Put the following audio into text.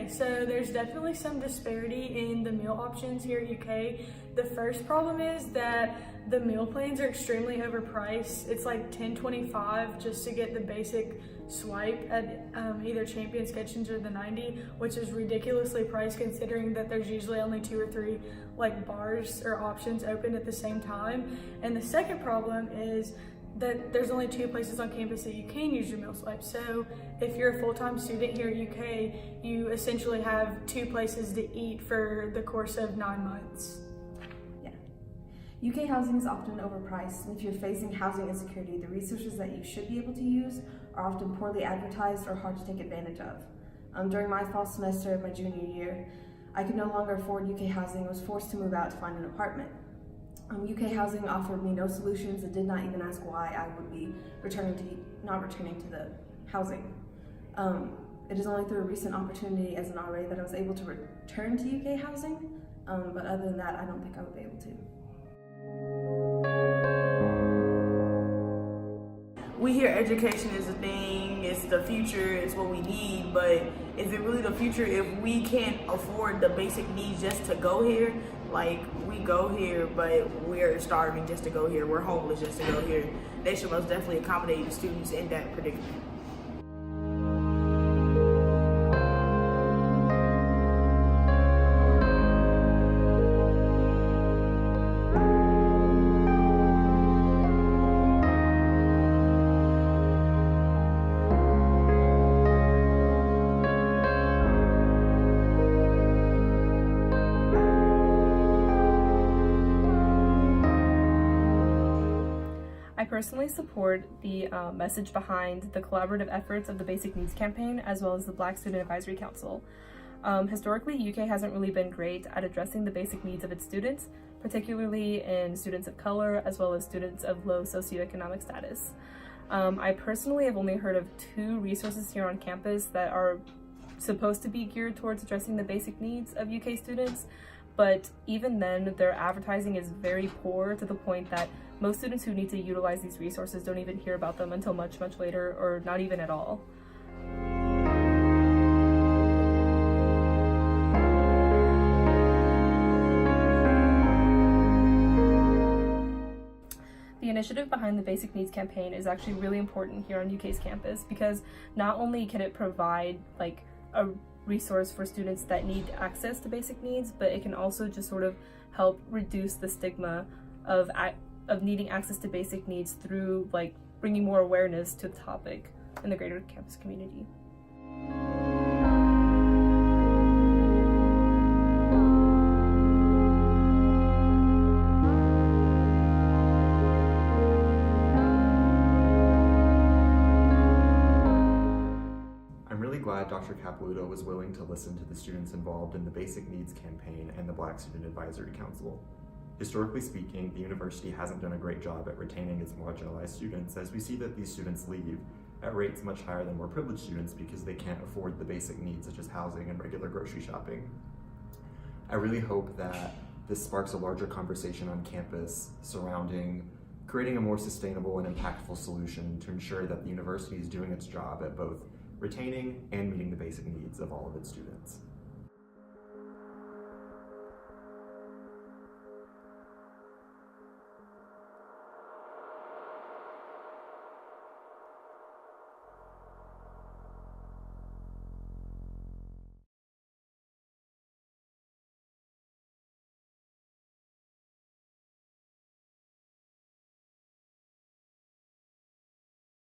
Okay, so there's definitely some disparity in the meal options here at UK. The first problem is that the meal plans are extremely overpriced. It's like $10.25 just to get the basic swipe at either Champion's Kitchens or the 90, which is ridiculously priced considering that there's usually only 2 or 3 like bars or options open at the same time. And the second problem is that there's only 2 places on campus that you can use your meal swipe. So if you're a full-time student here at UK, you essentially have 2 places to eat for the course of 9 months. Yeah. UK housing is often overpriced, and if you're facing housing insecurity, the resources that you should be able to use are often poorly advertised or hard to take advantage of. During my fall semester of my junior year, I could no longer afford UK housing and was forced to move out to find an apartment. UK housing offered me no solutions and did not even ask why I would be not returning to the housing. It is only through a recent opportunity as an RA that I was able to return to UK housing, but other than that, I don't think I would be able to. We hear education is a thing, it's the future, it's what we need, but is it really the future if we can't afford the basic needs just to go here? Like, we go here, but we're starving just to go here, we're homeless just to go here. They should most definitely accommodate the students in that predicament. I personally support the message behind the collaborative efforts of the Basic Needs Campaign as well as the Black Student Advisory Council. Historically, UK hasn't really been great at addressing the basic needs of its students, particularly in students of color as well as students of low socioeconomic status. I personally have only heard of 2 resources here on campus that are supposed to be geared towards addressing the basic needs of UK students, but even then, their advertising is very poor to the point that most students who need to utilize these resources don't even hear about them until much later, or not even at all. The initiative behind the Basic Needs Campaign is actually really important here on UK's campus because not only can it provide like a resource for students that need access to basic needs, but it can also just sort of help reduce the stigma of needing access to basic needs through like bringing more awareness to the topic in the greater campus community. I'm really glad Dr. Capilouto was willing to listen to the students involved in the Basic Needs Campaign and the Black Student Advisory Council. Historically speaking, the university hasn't done a great job at retaining its marginalized students, as we see that these students leave at rates much higher than more privileged students because they can't afford the basic needs such as housing and regular grocery shopping. I really hope that this sparks a larger conversation on campus surrounding creating a more sustainable and impactful solution to ensure that the university is doing its job at both retaining and meeting the basic needs of all of its students.